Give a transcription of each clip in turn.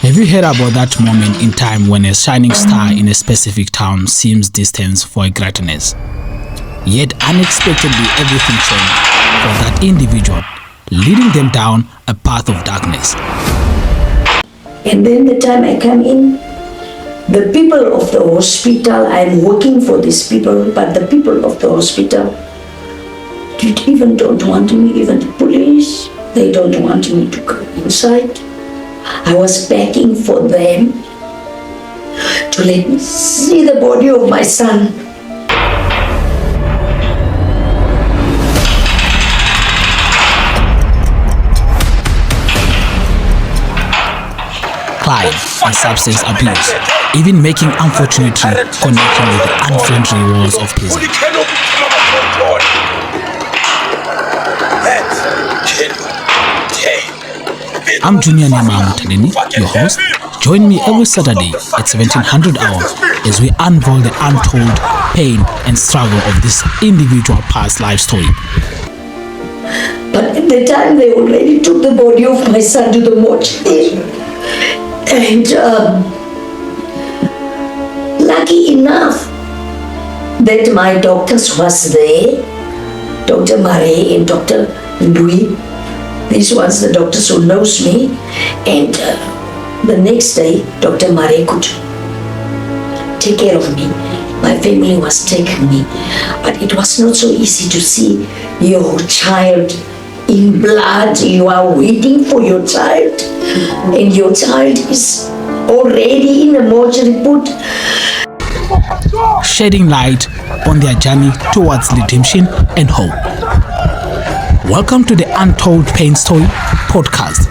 Have you heard about that moment in time when a shining star in a specific town seems distant for a greatness? Yet unexpectedly everything changed for that individual, leading them down a path of darkness. And then the time I come in, the people of the hospital, I'm working for these people, but the people of the hospital even don't want me, even the police, they don't want me to go inside. I was begging for them to let me see the body of my son. Crime and substance abuse, even making unfortunately connecting with the unfriendly walls of prison. I'm Junior Nimagitaneni, your host. Join me every Saturday at 1700 hours as we unveil the untold pain and struggle of this individual past life story. But at the time they already took the body of my son to the mortuary. And lucky enough that my doctors was there, Dr. Marie and Dr. Louis. These ones the doctors who knows me. And the next day, Dr. Marie could take care of me. My family was taking me. But it was not so easy to see your child in blood. You are waiting for your child. And your child is already in a mortuary put. Shedding light on their journey towards redemption and hope. Welcome to the Untold Pain Story podcast,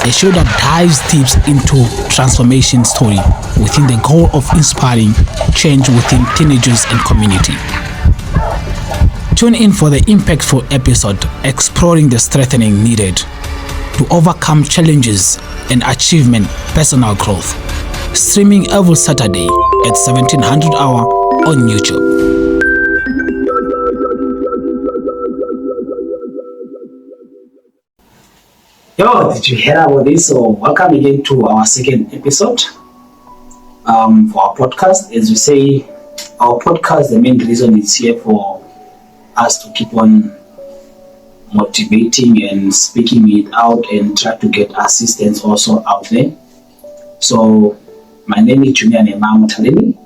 a show that dives deep into transformation story within the goal of inspiring change within teenagers and community. Tune in for the impactful episode exploring the strengthening needed to overcome challenges and achievement personal growth. Streaming every Saturday at 1700 hour on YouTube. Yo, did you hear about this? So welcome again to our second episode for our podcast. As we say, our podcast, the main reason is here for us to keep on motivating and speaking it out and try to get assistance also out there. So my name is Junior Nimagitaneni,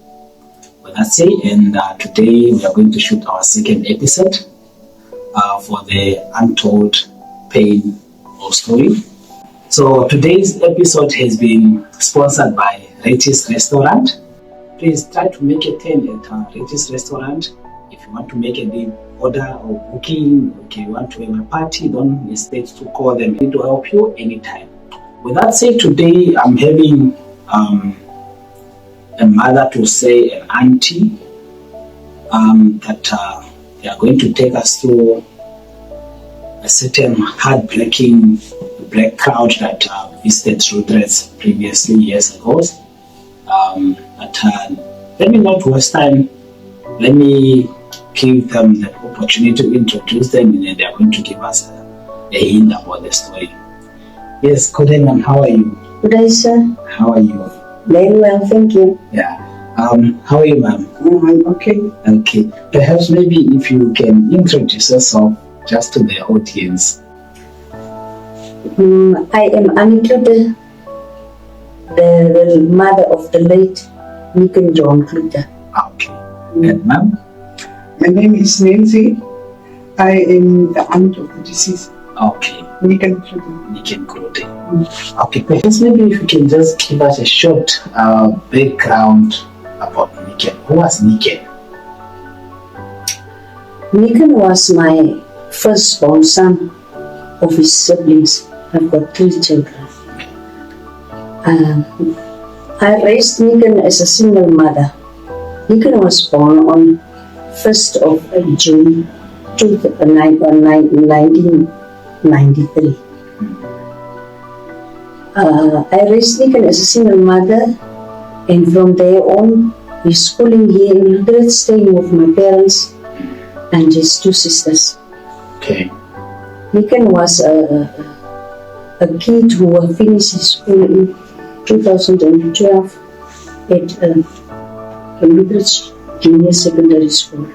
and today we are going to shoot our second episode for the Untold Pain story. So today's episode has been sponsored by Rachis Restaurant. Please try to make a turn at Rachis Restaurant. If you want to make a big order or booking, okay, you want to have a party, don't hesitate to call them to help you anytime. With that said, today I'm having a mother to say, an auntie, that they are going to take us through a certain heartbreaking black crowd that visited Rudrez previously years ago. But let me not waste time. Let me give them the opportunity to introduce them, and then they are going to give us a hint about the story. Yes, good day, ma'am. How are you? Good day, sir. How are you? Very well, thank you. Yeah. How are you, ma'am? I'm okay. Okay. Perhaps maybe if you can introduce yourself just to the audience. I am Cloete, the mother of the late Nikin-John Cloete. Okay. And ma'am? My name is Nancy. I am the aunt of the deceased. Okay. Nikin-Cloete. Okay, perhaps maybe if you can just give us a short background about Nikin. Who was Nikin? Nikin was my firstborn son of his siblings. I've got 3 children. I raised Nikin as a single mother. Nikin was born on 1st of June 1993. I raised Nikin as a single mother, and from there on, he's schooling here in Madrid, staying with my parents and his 2 sisters. Okay. Nikin was a kid who finished his school 2012 at Cambridge Junior Secondary School.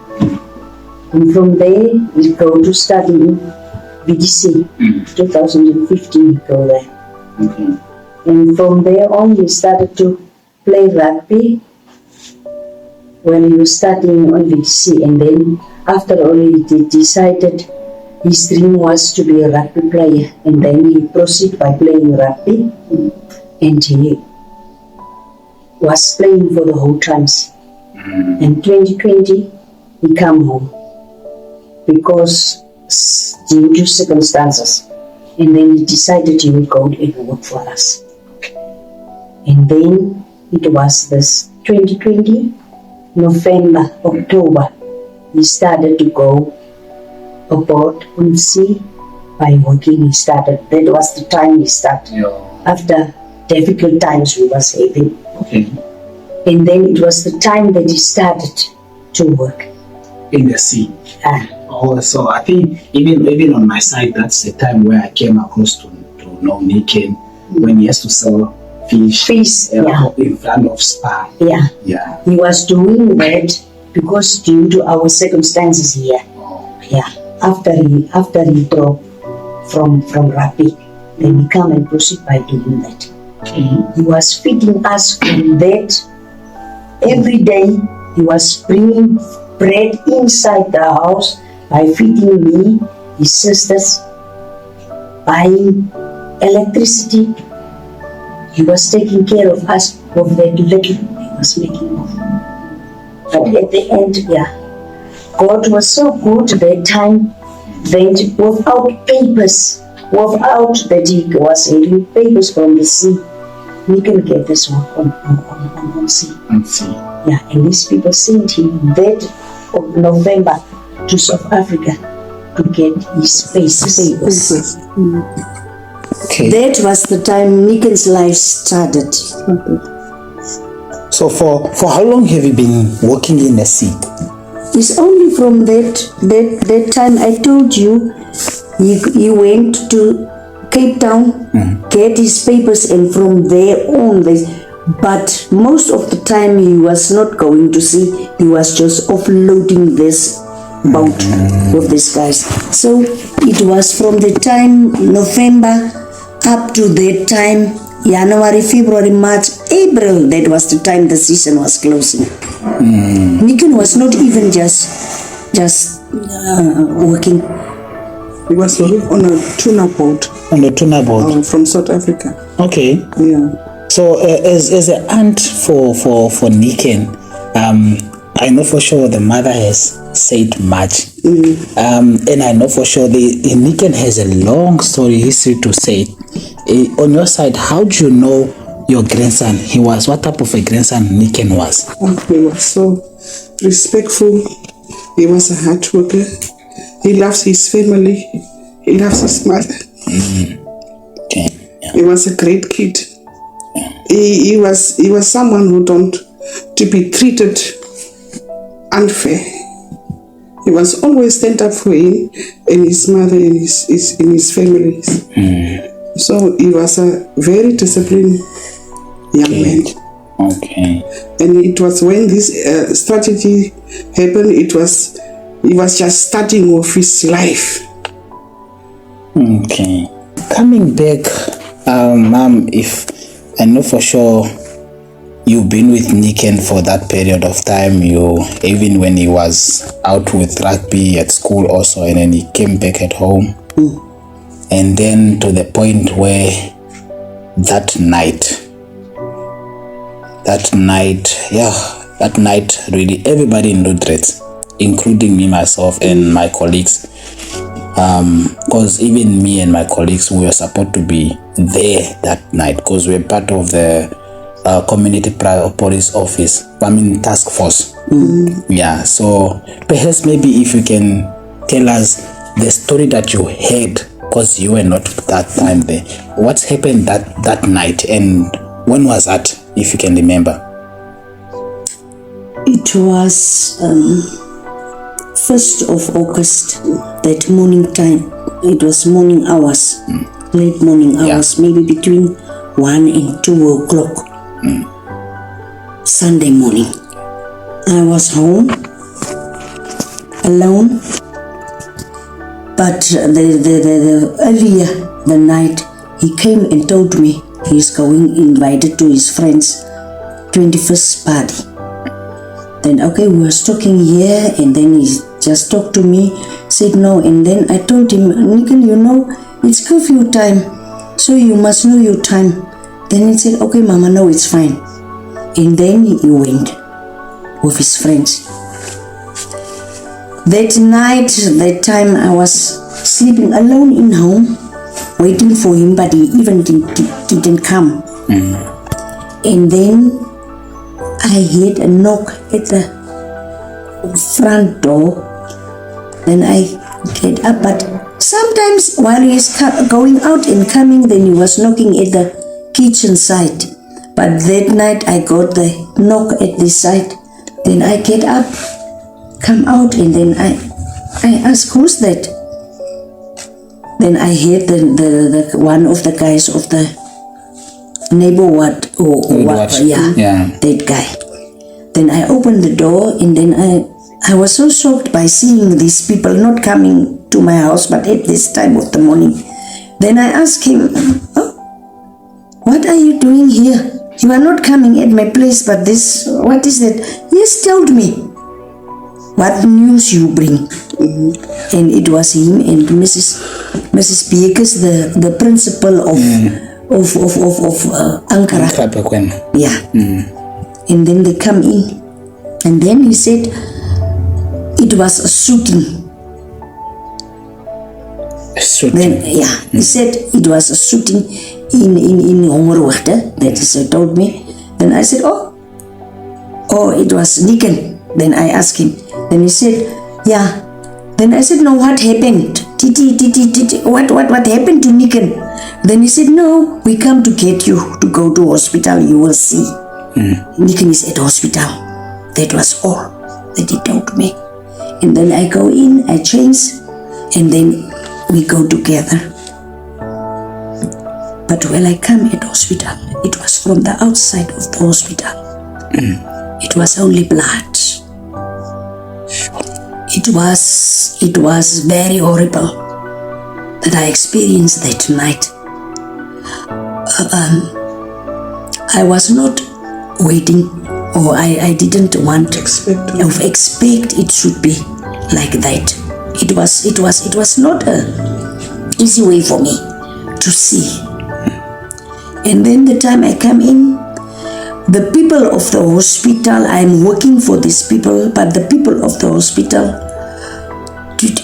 And from there, we go to study in VDC. 2015, we go there. And from there on, we started to play rugby when he was studying on VDC. And then, after all, he decided his dream was to be a rugby player. And then he proceeded by playing rugby. And he was playing for the whole times. In 2020, he came home because due to circumstances. And then he decided he would go and work for us. And then it was this 2020, November, October, he started to go aboard on sea by working. He started, that was the time he started. After difficult times we was having. And then it was the time that he started to work. In the sea. So I think even on my side, that's the time where I came across to know Nikin when he has to sell fish in front of Spa. He was doing that because due to our circumstances here. After he dropped from rugby, then he come and proceed by doing that. He was feeding us from that every day. He was bringing bread inside the house by feeding me, his sisters, buying electricity. He was taking care of us of that little he was making of. But at the end, God was so good that time that without papers, without that he was having papers from the sea, we can get this work on sea. And these people sent him that of November to South Africa to get his papers. That was the time Nikin's life started. So for how long have you been working in the sea? It's only from that time I told you he went to Cape Town, get his papers, and from there on, but most of the time he was not going to sea, he was just offloading this boat with these guys. So it was from the time November up to that time, January, February, March, April, that was the time the season was closing. Nikin was not even just working. He was on a tuna boat. On a tuna boat? From South Africa. Okay. So as an aunt for Nikin, I know for sure the mother has said much. And I know for sure Nikin has a long story history to say. On your side, how do you know your grandson? What type of a grandson Nikin was? He was so respectful. He was a hard worker. He loves his family. He loves his mother. He was a great kid. He was someone who don't to be treated unfair. He was always stand up for him and his mother and his family. So he was a very disciplined young man. And it was when this strategy happened, he was just starting off his life. Coming back, Mom, if I know for sure you've been with Nikin for that period of time, even when he was out with rugby at school also, and then he came back at home. And then to the point where that night really everybody in Ludret, including me, myself and my colleagues, because even me and my colleagues, we were supposed to be there that night because we're part of the community police office, task force. So perhaps maybe if you can tell us the story that you heard, because you were not that time there. What happened that night, and when was that, if you can remember? It was 1st of August, that morning time. It was morning hours, late morning hours, maybe between 1 and 2 o'clock. Sunday morning. I was home alone, but the earlier the night he came and told me he's going invited to his friend's 21st party. Then okay, we were talking here, and then he just talked to me, said no, and then I told him, Nikin, you know, it's curfew time, so you must know your time. Then he said, okay mama, no, it's fine. And then he went with his friends. That night, that time I was sleeping alone in home, waiting for him, but he even didn't come. And then I heard a knock at the front door. Then I get up, but sometimes while he is going out and coming, then he was knocking at the kitchen side. But that night I got the knock at this side. Then I get up, come out, and then I ask, who's that? Then I heard the one of the guys of the neighbor that guy. Then I opened the door, and then I was so shocked by seeing these people not coming to my house, but at this time of the morning. Then I asked him, oh, what are you doing here? You are not coming at my place, but this, what is that? Yes, told me. What news you bring? And it was him and Mrs. Piekes, the principal of Ankara. Yeah. And then they come in, and then he said it was a shooting. Then, he said it was a shooting in Hongerwater. That is what he told me. Then I said, oh, it was Nikin. Then I asked him. Then he said, yeah. Then I said, no, what happened? What happened to Nikin? Then he said, no, we come to get you to go to hospital. You will see. Nikin is at hospital. That was all that he told me. And then I go in, I change, and then we go together. But when I come at hospital, it was from the outside of the hospital. It was only blood. It was very horrible that I experienced that night. I was not waiting, or I didn't want to expect it should be like that. It was not an easy way for me to see. And then the time I come in, the people of the hospital, I'm working for these people, but the people of the hospital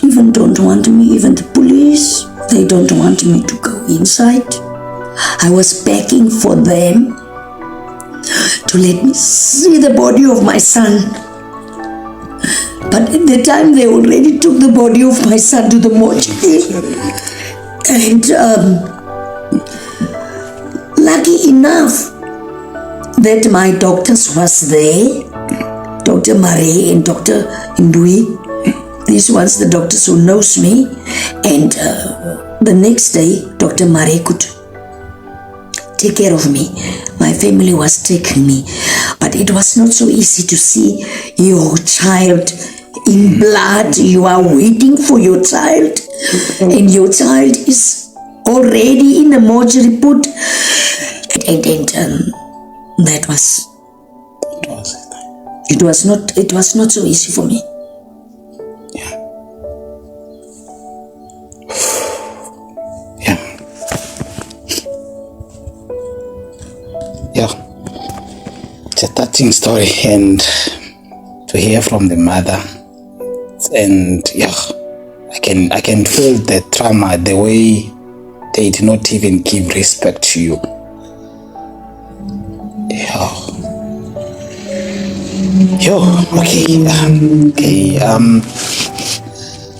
even don't want me, even the police, they don't want me to go inside. I was begging for them to let me see the body of my son. But at the time they already took the body of my son to the mortuary. And lucky enough that my doctors was there, Dr. Marie and Dr. Ndui. These ones the doctors who knows me. And the next day, Dr. Marie could take care of me. My family was taking me. But it was not so easy to see your child in blood. You are waiting for your child, and your child is already in the mortuary put. And that was. It was not so easy for me. It's a touching story, and to hear from the mother, and I can feel the trauma, the way they did not even give respect to you.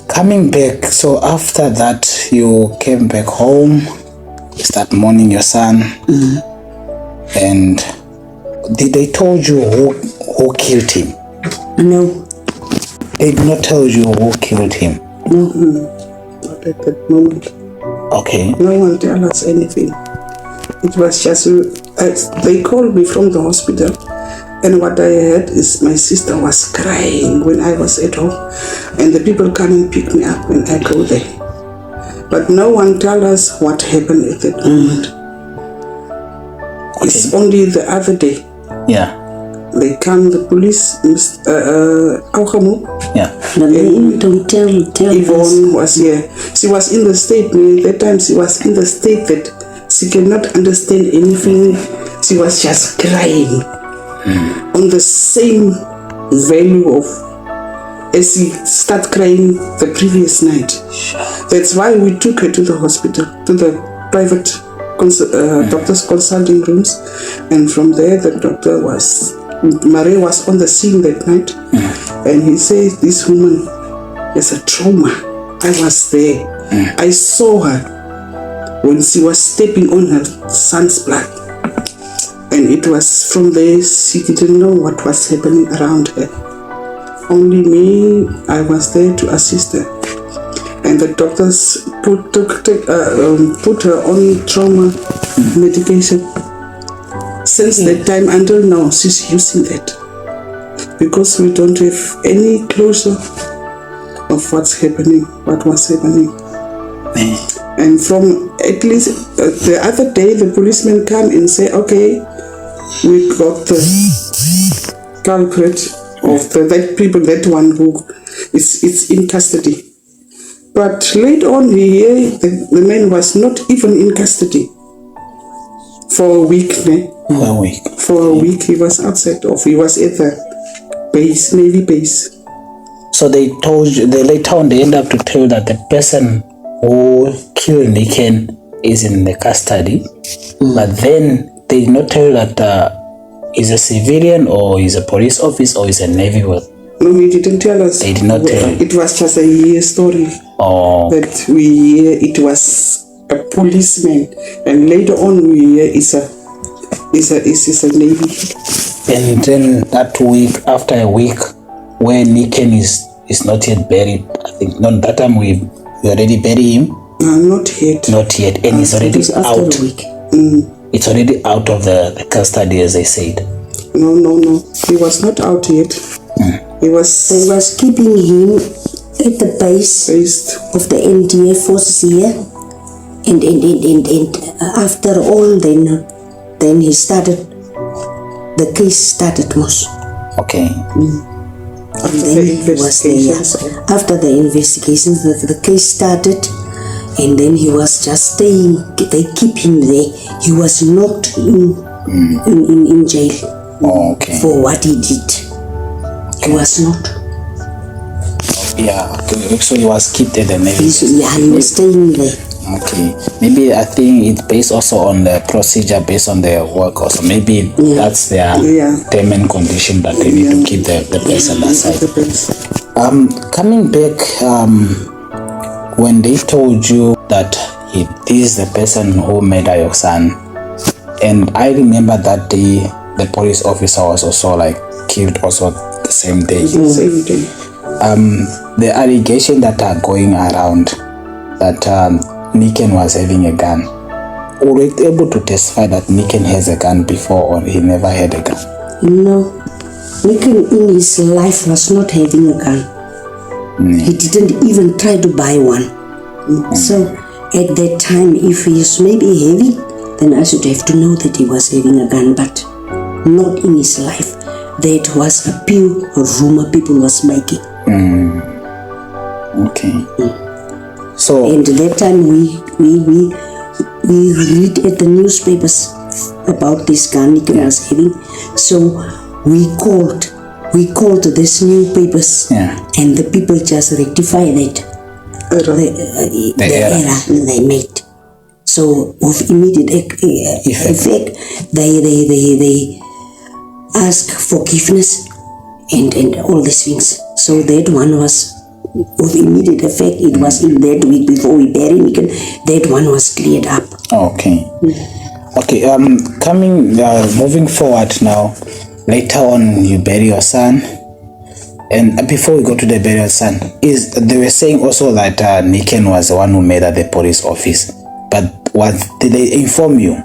Coming back, so after that you came back home, you start mourning your son. And did they told you who killed him? No. They did not tell you who killed him? Not at that moment. Okay. No one tell us anything. It was just, they called me from the hospital, and what I heard is my sister was crying when I was at home, and the people come and pick me up when I go there. But no one told us what happened at that moment. Okay. It's only the other day. Yeah. They come, the police, Augamu. Yeah. Don't tell Yvonne was here. She was in the state, that time she was in the state that she cannot understand anything. She was just crying on the same value of as she started crying the previous night. That's why we took her to the hospital, to the private doctor's consulting rooms, and from there the doctor Marie was on the scene that night, and he said this woman has a trauma. I was there. I saw her when she was stepping on her son's blood, and it was from there she didn't know what was happening around her. Only me, I was there to assist her, and the doctors put her on trauma medication. Since that time until now, she's using it because we don't have any closure of what was happening. And from at least the other day, the policemen come and say, okay, we got the culprit of that one who is in custody. But later on, we hear the man was not even in custody for a week. For a week, he was outside he was at the base, Navy base. So they told you, later on they end up to tell you that the person who killed Niken is in the custody, but then they did not tell you that he's a civilian or he's a police officer or he's a Navy man. No, he didn't tell us. They did not tell you. It was just a year story. Oh. That we hear it was a policeman, and later on we hear it's a Navy. And then that week, after a week, where Niken is not yet buried, I think, no, that time we already buried him. Not yet. Not yet, and it's already out. It's already out of the custody, as I said. No. He was not out yet. They was keeping him at the base of the NDF forces here, and after all, then he started. The case started, most. Okay. And then he was there. After the investigations, the case started, and then he was just staying. They keep him there. He was not in jail. Oh, okay. For what he did. He was not. Yeah, so he was kept at the Navy. He was staying there. Okay, maybe I think it's based also on the procedure, based on their work also. Maybe that's their term and condition that they need to keep the person aside. Coming back, when they told you that this is the person who murdered your son, and I remember that day the police officer was also like killed also the same day. The allegation that are going around that Niken was having a gun, were you able to testify that Niken has a gun before, or he never had a gun? No, Niken in his life was not having a gun. He didn't even try to buy one. So at that time, if he is maybe having, then I should have to know that he was having a gun, but not in his life. That was a pure rumor people was making. Okay. So and that time we read at the newspapers about this gun Niken was having. So we called these newspapers, and the people just rectified that the error they made. So with immediate effect, they ask forgiveness and all these things. So that one was of immediate effect. It was in that week before we buried Niken. That one was cleared up. Okay. Okay. Moving forward now. Later on, you bury your son, and before we go to the burial son, they were saying also that Niken was the one who made at the police office. But did they inform you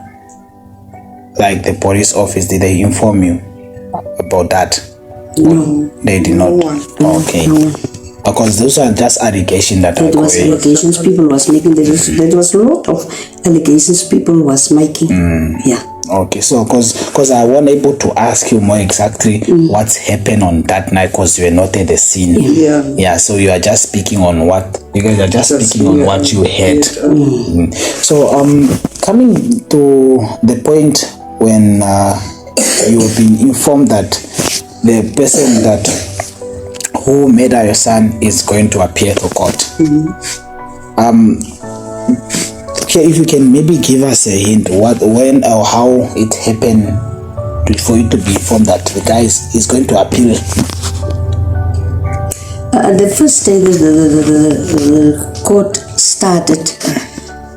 like the police office, did they inform you about that? No. They did No not. one. Okay. Because those are just allegations that That are was going. allegations people was making. There was a lot of allegations people was making. Yeah. Okay, so because I wasn't able to ask you more exactly what's happened on that night because you were not at the scene. Yeah. So you are just speaking on what you guys are just speaking on what you heard. So coming to the point when you've been informed that the person that who murdered your son is going to appear to court. Okay, if you can maybe give us a hint what, when or how it happened for you to be informed that the guy is going to appeal. The first day the court started,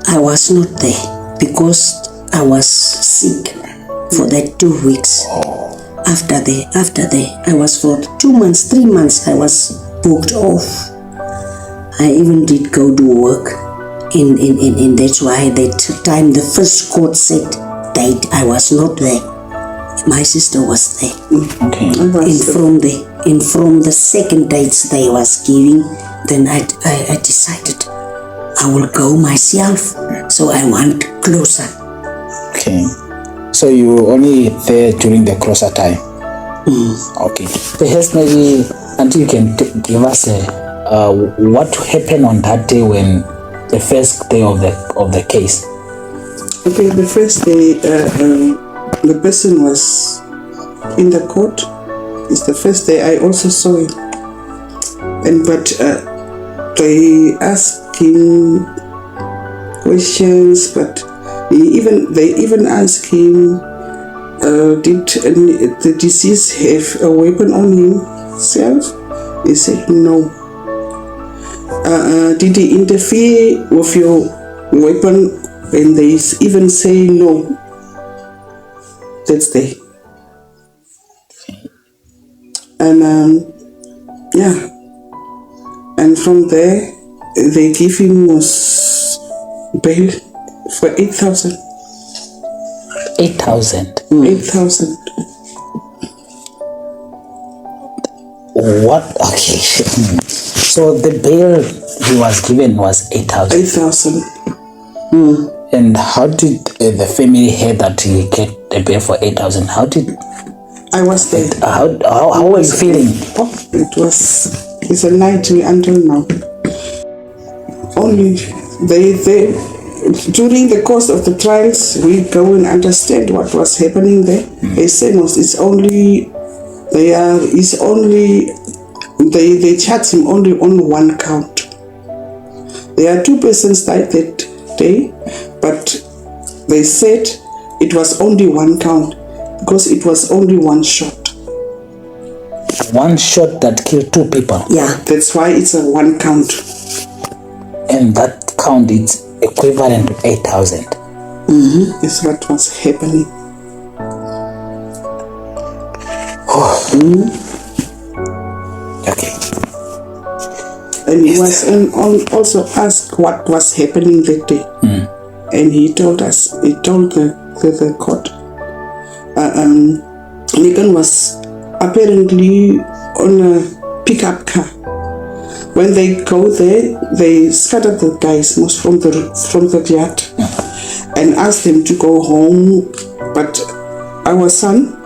I was not there because I was sick for that 2 weeks. After that, I was for 2 months, 3 months, I was booked off. I even did go to work. In that's why that time the first court set date, I was not there. My sister was there. Okay. And from the second dates they was giving, then I decided I will go myself. So I went closer. Okay. So you were only there during the closer time. Okay. Perhaps maybe until you can give us what happened on that day when the first day of the case. Okay, the first day the person was in the court. It's the first day I also saw him. But they asked him questions, but they even asked him, did the deceased have a weapon on himself? He said no. Did he interfere with your weapon? And they even say no. That's day. And and from there they give him bail for 8,000. 8,000. 8,000. What? Okay. So the bail he was given was 8,000. 8,000. And how did the family hear that he get the bail for 8,000? How did? I was there. How were you feeling? It's a nightmare until now. Only they during the course of the trials we go and understand what was happening there. They say it's only they charge him only on one count. There are 2 persons died that day, but they said it was only one count because it was only one shot. One shot that killed 2 people. Yeah. That's why it's a one count. And that count is equivalent to 8,000. Is what was happening. Okay. And he was also asked what was happening that day. And he told the court. Nikin was apparently on a pickup car. When they go there, they scattered the guys most from the yard and asked them to go home. But our son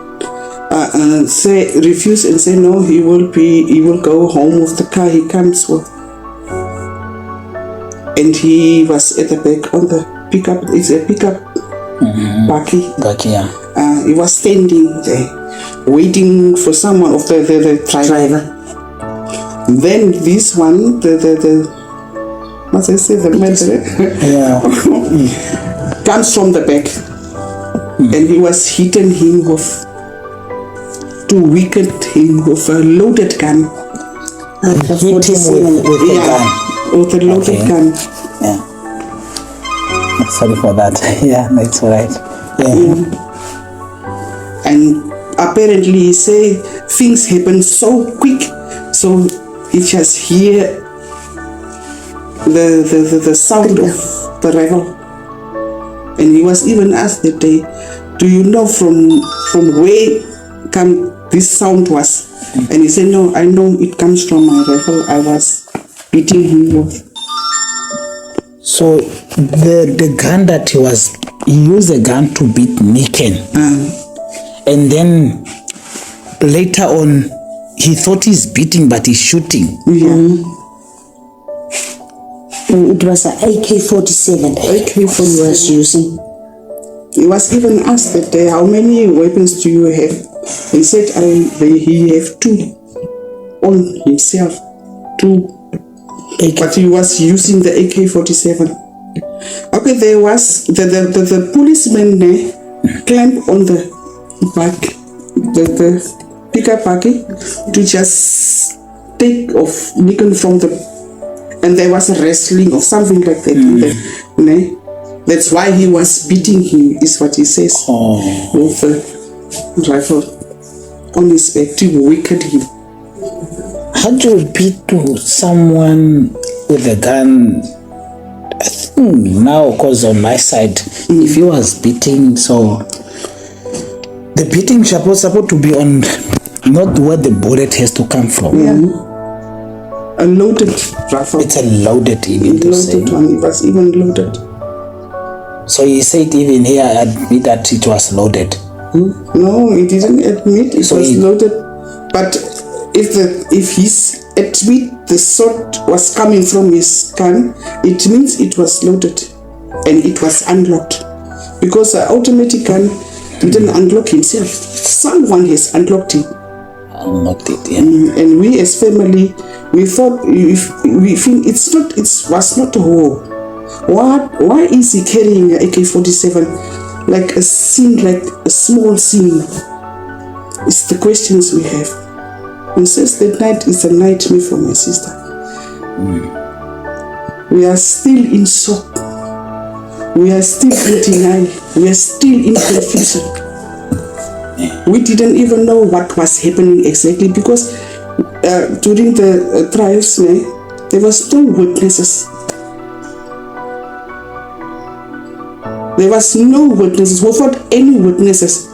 refused and said no, he will go home with the car he comes with. And he was at the back on the pickup. It's a pickup bakkie. He was standing there waiting for someone of the driver. Then this one, the comes from the back, and he was hitting him to weaken him with a loaded gun. Hit him with a gun. With a loaded gun. Yeah. Sorry for that. Yeah, that's alright. And apparently he said things happen so quick, so he just hear the sound of the rifle. And he was even asked that day, do you know from where come this sound was? And he said, no, I know it comes from my rifle. I was beating him with. So the gun that he used a gun to beat Niken. And then later on, he thought he's beating, but he's shooting. Yeah. It was an AK-47. AK-47 he was using. He was even asked that day, how many weapons do you have? He said he have 2 on himself. 2. But he was using the AK-47. Okay, there was the policeman there climbed on the back, the pickup buggy to just take off Nikon from the, and there was a wrestling or something like that. That's why he was beating him, is what he says. With the rifle on his back to weaken him. How do you beat to someone with a gun? I think now, because on my side, if he was beating, so the beating supposed to be on not where the bullet has to come from. A loaded rifle. It's a loaded even to say. Loaded one. It was even loaded. So he said even here admit that it was loaded. No, he didn't admit it was loaded. But if he's admit the shot was coming from his gun, it means it was loaded and it was unlocked. Because the automatic gun didn't unlock himself. Someone has unlocked him. Unlocked it, yeah. And we as family, we thought, we think it was not a war. Why is he carrying an AK-47 like a scene, like a small scene? It's the questions we have. And since that night is a nightmare for my sister. We are still in shock. We are still in denial. We are still in confusion. We didn't even know what was happening exactly because during the trials, there was no witnesses. There was no witnesses. Without any witnesses,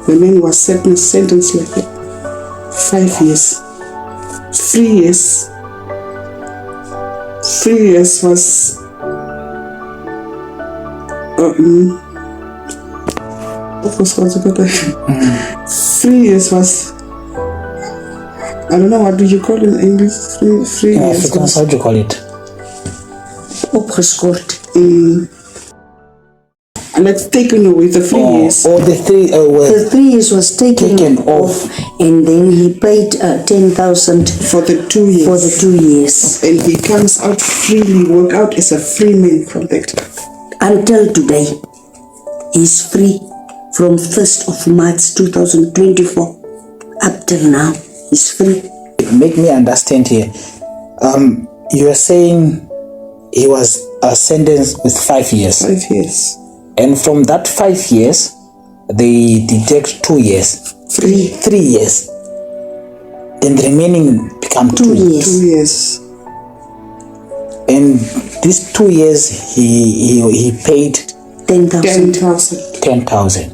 the man was sentenced like that. 5 years. 3 years. 3 years was what was 3 years was, I don't know, what do you call it in English? 3 years. Afrikaans, how do you call it? Opgeskort. And it's taken away the 3 years. The 3 years was taken off, and then he paid 10,000 for the 2 years. For the 2 years, and he comes out freely, work out as a free man from that. Until today, he's free from 1st of March 2024 up till now. He's free. Make me understand here. You are saying he was sentenced with 5 years. 5 years. And from that 5 years, they deduct 2 years. 3 years. Then the remaining become 2 years. 2 years. And these 2 years, he paid 10,000. 10,000.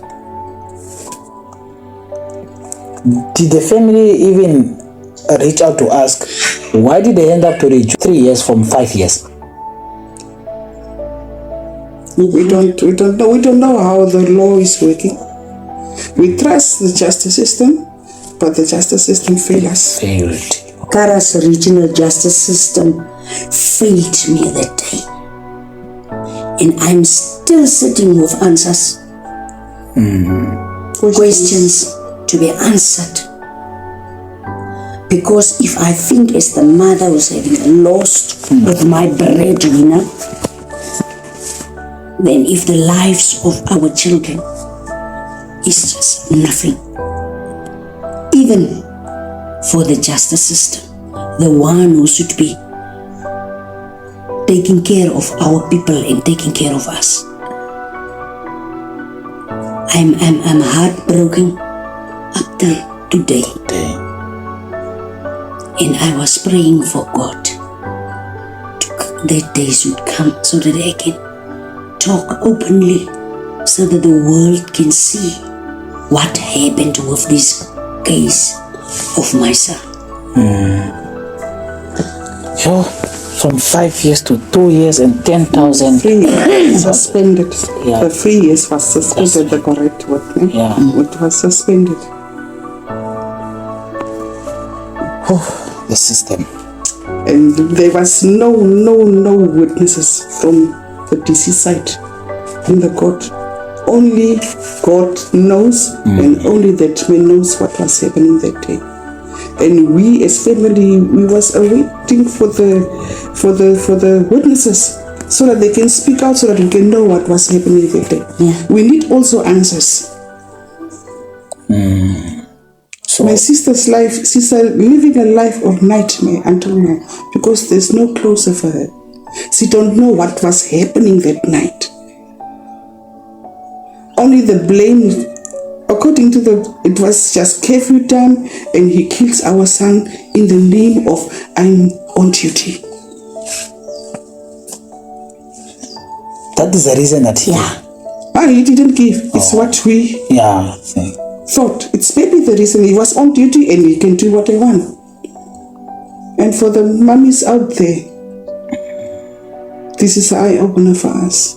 Did the family even reach out to ask why did they end up to reach 3 years from 5 years? We don't know how the law is working. We trust the justice system, but the justice system failed us. Kara's regional justice system failed me that day. And I'm still sitting with answers. Questions to be answered. Because if I think as the mother was having lost of my breadwinner, then if the lives of our children is just nothing, even for the justice system, the one who should be taking care of our people and taking care of us. I'm heartbroken up till today. And I was praying for God that day should come so that I can talk openly, so that the world can see what happened with this case of my son. Yo, from 5 years to 2 years and 10,000. 3 years suspended. Yeah. The 3 years was suspended, the correct word. Yeah. It was suspended. Oh, the system. And there was no witnesses from the DC side in the court. Only God knows, and only that man knows what was happening that day. And we as family, we was awaiting for the witnesses so that they can speak out, so that we can know what was happening that day. Yeah. We need also answers. So My sister's life, sister living a life of nightmare until now, because there's no closure for her. She don't know what was happening that night. Only the blame, according to it was just curfew time, and he kills our son in the name of I'm on duty. that is the reason that he He didn't give. It's what we thought. It's maybe the reason he was on duty and he can do what he want. And for the mummies out there, this is an eye-opener for us.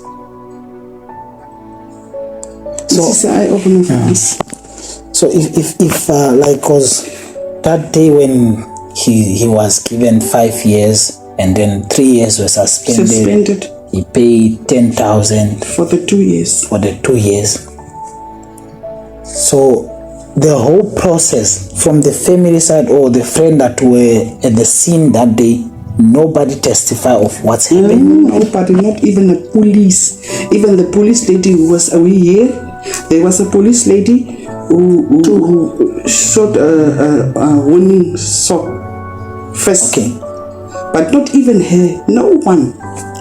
This is an eye-opener for us. So if like, cause that day when he was given 5 years and then 3 years were suspended. He paid 10,000 for the 2 years. For the 2 years. So the whole process from the family side or the friend that were at the scene that day, nobody testified of what's happened. Nobody, not even the police. Even the police lady who was away here, there was a police lady who shot a warning shot first. Okay. But not even her. No one.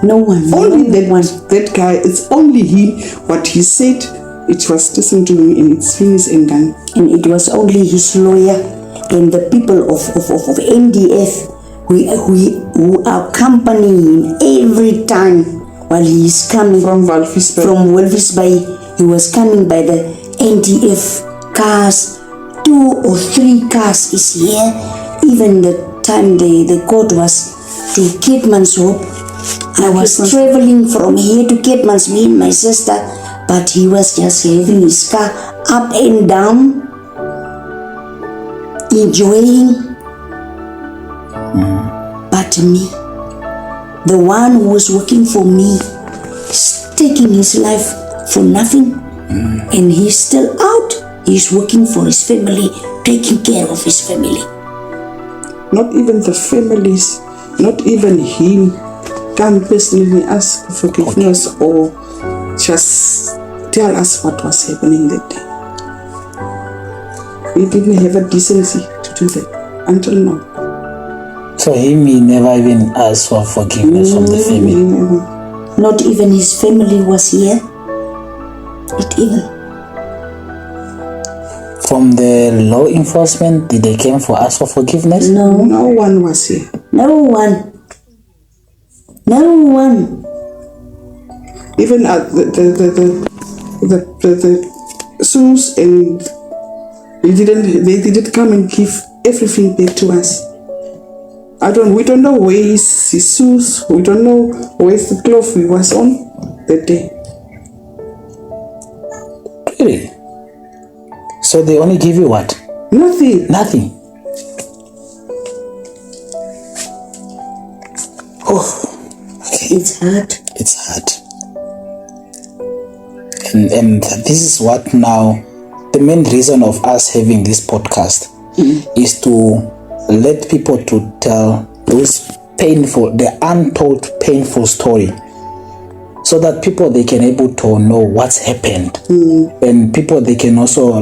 Only that guy. It's only him. What he said, it was listened to him, and it's finished and done. And it was only his lawyer and the people of NDF who accompany him every time while he is coming from Walvis Bay. From Walvis Bay, he was coming by the NDF cars. 2 or 3 cars is here. Even the time the court was to Keetmanshoop, I was traveling from here to Keetmans, me and my sister, but he was just having his car up and down, enjoying. But me, the one who was working for me, is taking his life for nothing, and he's still out. He's working for his family, taking care of his family. Not even the families, not even him, come personally ask for forgiveness or just tell us what was happening that day. We didn't have a decency to do that until now. So he never even asked for forgiveness from the family. Not even his family was here. Not even. From the law enforcement, did they come for ask for forgiveness? No. No one was here. No one. Even at the zoos, and they didn't come and give everything back to us. We don't know where his shoes, we don't know where's the cloth we was on that day. Really? So they only give you what? Nothing. Oh, it's hard. And this is what now, the main reason of us having this podcast is to let people to tell those the untold painful story, so that people they can able to know what's happened, and people they can also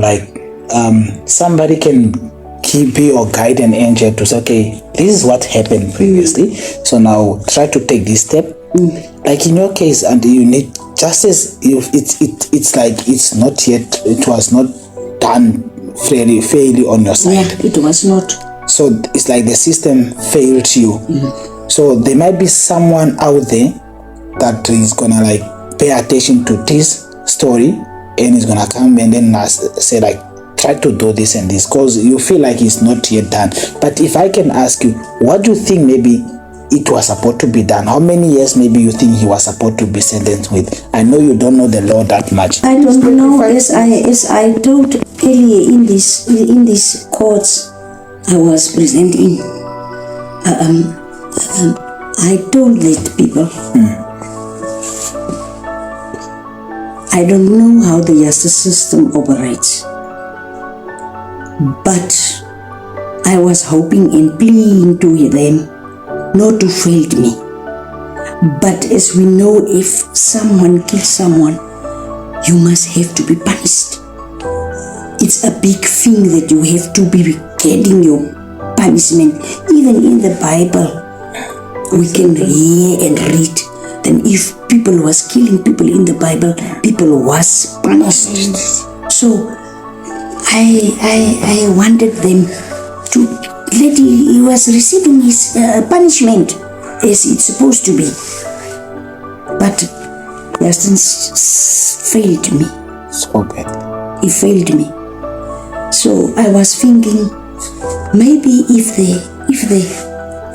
somebody can be your guide and angel to say, okay, this is what happened previously, so now try to take this step. Like in your case, and you need justice. It's like it's not yet. It was not done fairly on your side. Yeah, it was not. So it's like the system failed you. So there might be someone out there that is gonna pay attention to this story and he's gonna come and then say like, try to do this and this, because you feel like it's not yet done. But if I can ask you, what do you think maybe it was supposed to be done? How many years maybe you think he was supposed to be sentenced with? I know you don't know the law that much. I don't know. As I told earlier in this courts I was present in, I told the people, I don't know how the justice system operates, but I was hoping and pleading to them not to fail me. But as we know, if someone kills someone, you must have to be punished. It's a big thing that you have to be getting your punishment. Even in the Bible, we can hear and read that if people was killing people in the Bible, people was punished. So I wanted them to let he was receiving his punishment as it's supposed to be. But justice failed me. So bad. He failed me. So I was thinking, maybe if the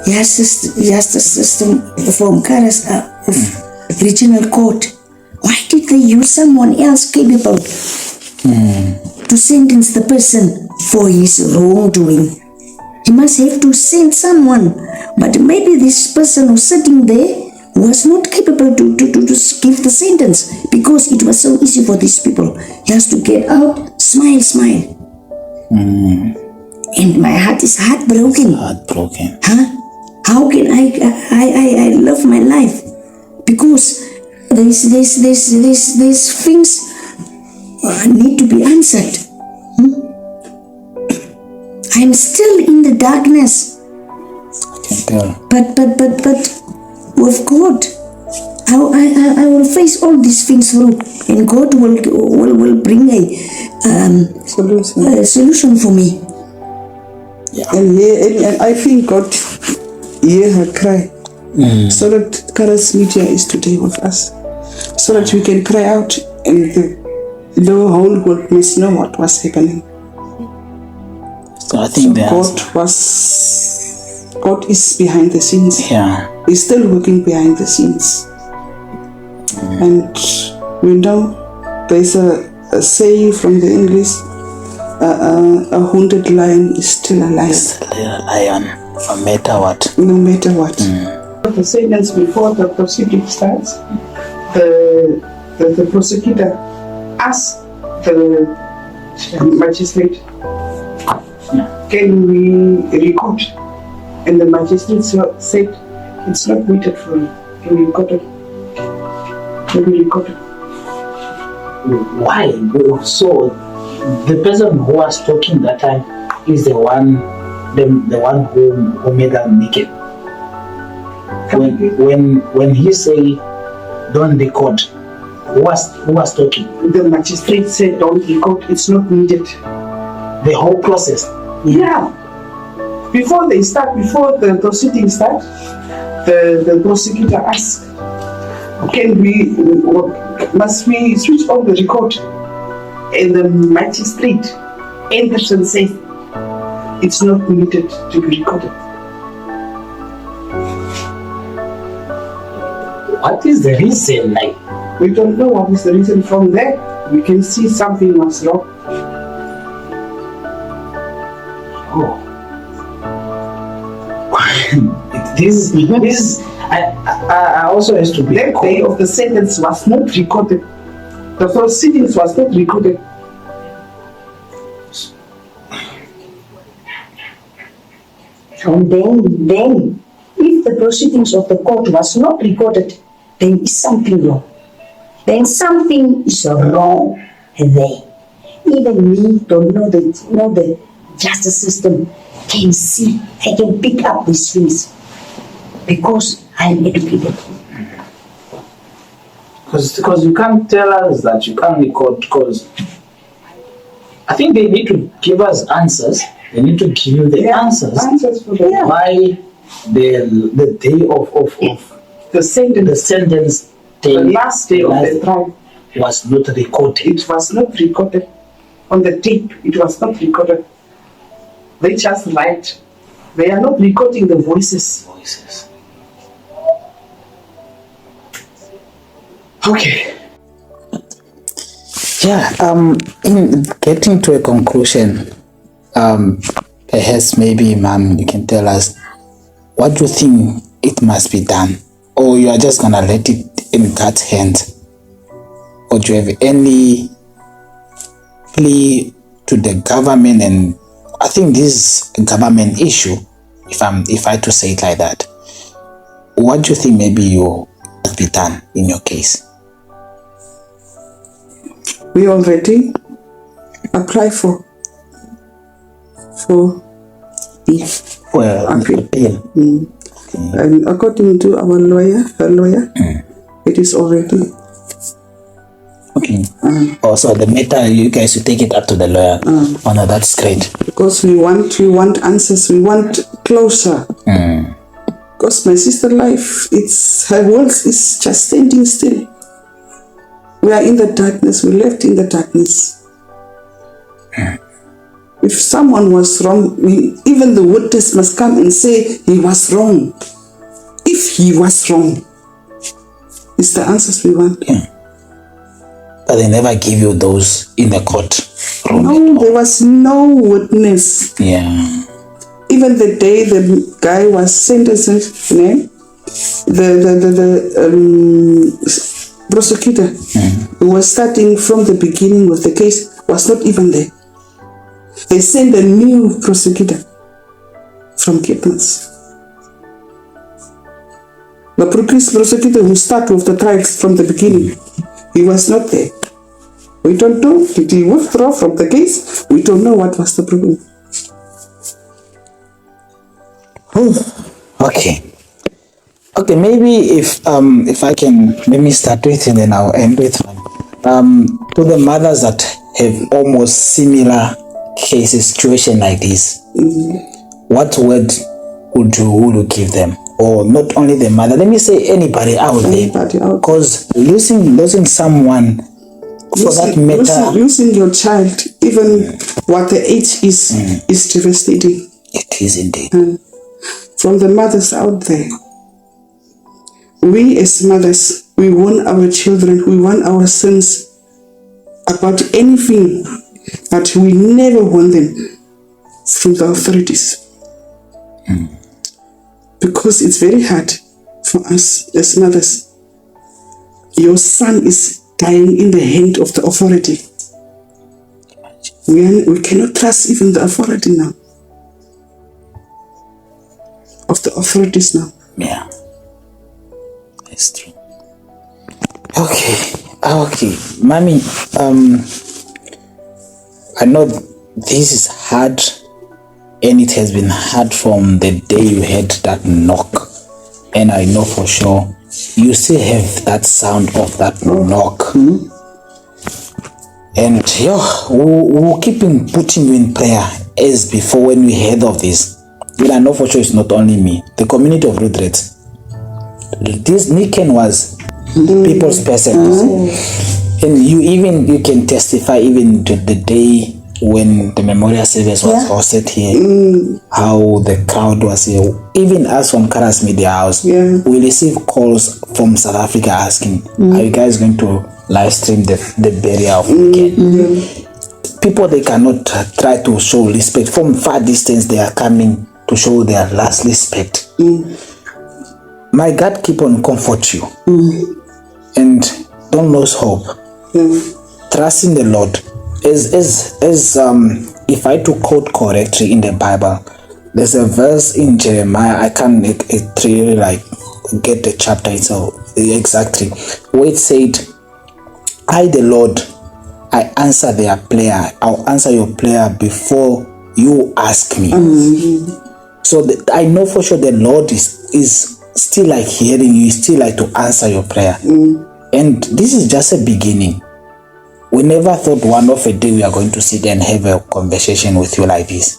justice system from Karas of regional court, why did they use someone else capable to sentence the person for his wrongdoing? He must have to send someone, but maybe this person who's sitting there was not capable to give the sentence, because it was so easy for these people just to get out, smile. And my heart is heartbroken. Heartbroken. How can I love my life? Because these things need to be answered. I'm still in the darkness. I can tell. But with God, I will face all these things through, and God will bring a solution for me. Yeah. And I think God hear her cry, so that Kara's media is today with us, so that we can cry out and the whole world must know what was happening. So I think God is behind the scenes. Yeah. He's still working behind the scenes. And we know there's a saying from the English, a wounded lion is still a lion. Still a lion, no matter what. No matter what. The sentence before the proceeding starts, the prosecutor asks the magistrate, can we record? And the magistrate said, it's not waited for you. Can we record it? Can we record it? Why? So the person who was talking that time is the one who made her naked. When he say don't record, who was talking? The magistrate said don't record, it's not needed. The whole process. Yeah. Before the proceeding start, the prosecutor asks, must we switch on the record? And the magistrate enters and says, it's not needed to be recorded. What is the reason? Like, we don't know what is the reason. From there, we can see something was wrong. oh. This I also has to be. That day of the sentence was not recorded. The proceedings was not recorded. And then, if the proceedings of the court was not recorded, then is something wrong. Then something is wrong there. Even me don't know the justice system can see. I can pick up these things because I am educated. Because you can't tell us that you can't record, because I think they need to give us answers. They need to give you the answers. Answers for the why the day of the sentence the last day of the trial. was not recorded. It was not recorded on the tape. It was not recorded. They just write. They are not recording the voices. Okay. Yeah, in getting to a conclusion, perhaps maybe, Mom, you can tell us what do you think it must be done, or you are just gonna let it in God's hands, or do you have any plea to the government? And I think this is a government issue, if I to say it like that. What do you think maybe you must be done in your case? We already apply for appeal. And according to our lawyer, it is already. Okay. Also, the matter, you guys should take it up to the lawyer. Oh no, that's great. Because we want answers. We want closure. Because my sister's life, her world is just standing still. We are in the darkness. We left in the darkness. If someone was wrong, even the witness must come and say he was wrong. If he was wrong, it's the answers we want. Yeah. But they never give you those in the court room. No, there was no witness. Yeah. Even the day the guy was sentenced, the prosecutor who was starting from the beginning with the case was not even there. They sent a new prosecutor from Kidness. The prosecutor who started with the trial from the beginning, he was not there. We don't know. Did he withdraw from the case? We don't know what was the problem. Okay, maybe if I can maybe start with and then I'll end with to the mothers that have almost similar cases, situation like this, what word would you give them? Or not only the mother, let me say anybody out there, because losing someone, for that matter, losing your child, even what the age is devastating. It is indeed. From the mothers out there, we as mothers, we want our children, we want our sons about anything, but we never want them from the authorities. Because it's very hard for us as mothers. Your son is dying in the hand of the authority. We cannot trust even the authority now. Of the authorities now. Yeah. That's true. Okay. Mommy, I know this is hard, and it has been hard from the day you had that knock. And I know for sure you still have that sound of that knock. And we'll keep putting you in prayer as before when we heard of this. But I know for sure it's not only me. The community of Lutheran. This Niken was people's person. And you can testify even to the day when the memorial service was hosted here, how the crowd was here. Even us from Karas Media House, we receive calls from South Africa asking, are you guys going to live stream the burial of Niken? People, they cannot try to show respect. From far distance, they are coming to show their last respect. My God keep on comfort you. And don't lose hope. Trust in the Lord. If I to quote correctly in the Bible, there's a verse in Jeremiah, I can't really get the chapter itself exactly, where it said, I the Lord, I answer their prayer. I'll answer your prayer before you ask me. So I know for sure the Lord is still hearing you, still to answer your prayer. And this is just a beginning. We never thought one of a day we are going to sit and have a conversation with you like this.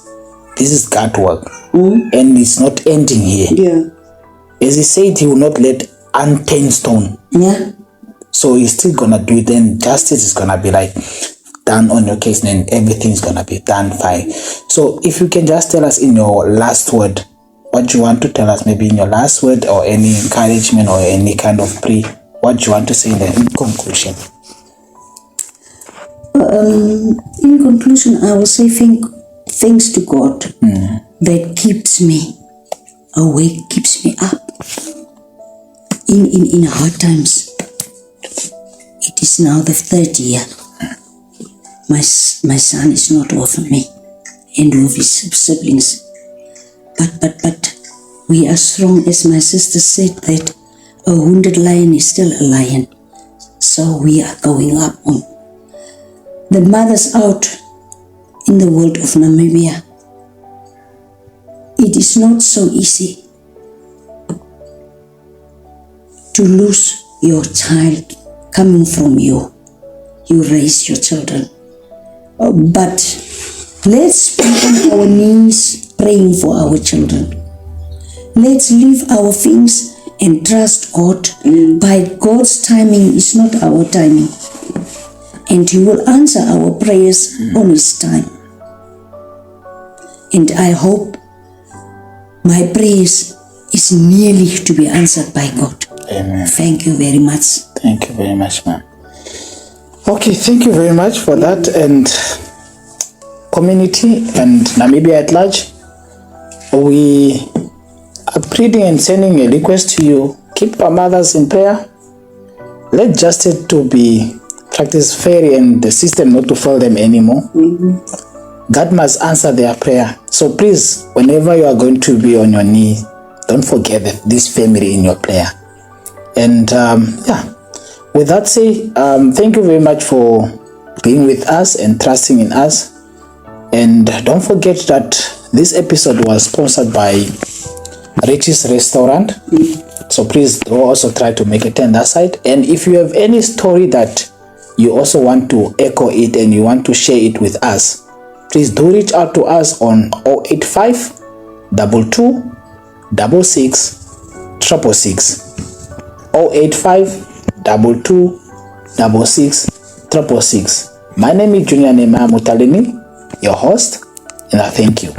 This is God's work. And it's not ending here. As he said, he will not let unturned stone So he's still gonna do it, and justice is gonna be like done on your case, and everything's gonna be done fine. So if you can just tell us in your last word what you want to tell us, maybe in your last word, or any encouragement or any kind of plea, what you want to say in conclusion. In conclusion, I will say thanks to God that keeps me awake, keeps me up in hard times. It is now the 3rd year. My son is not with me and with his siblings. But we are strong, as my sister said, that a wounded lion is still a lion. So we are going up on. The mothers out in the world of Namibia, it is not so easy to lose your child coming from you. You raise your children. But let's be on our knees praying for our children. Let's leave our things and trust God. By God's timing is not our timing. And He will answer our prayers on His time. And I hope my prayers is nearly to be answered by God. Amen. Thank you very much. Thank you very much, ma'am. Okay, thank you very much for that. And community and Namibia at large, we are pleading and sending a request to you. Keep our mothers in prayer. Let justice to be practiced fairly and the system not to fail them anymore. God must answer their prayer. So please, whenever you are going to be on your knee, don't forget this family in your prayer. And with that said, thank you very much for being with us and trusting in us. And don't forget that this episode was sponsored by Richie's Restaurant. So please do also try to make a turn that side. And if you have any story that you also want to echo it and you want to share it with us, please do reach out to us on 085 22 66 666. 085 22 66 666. My name is Junior Nema Mutalini, your host, and I thank you.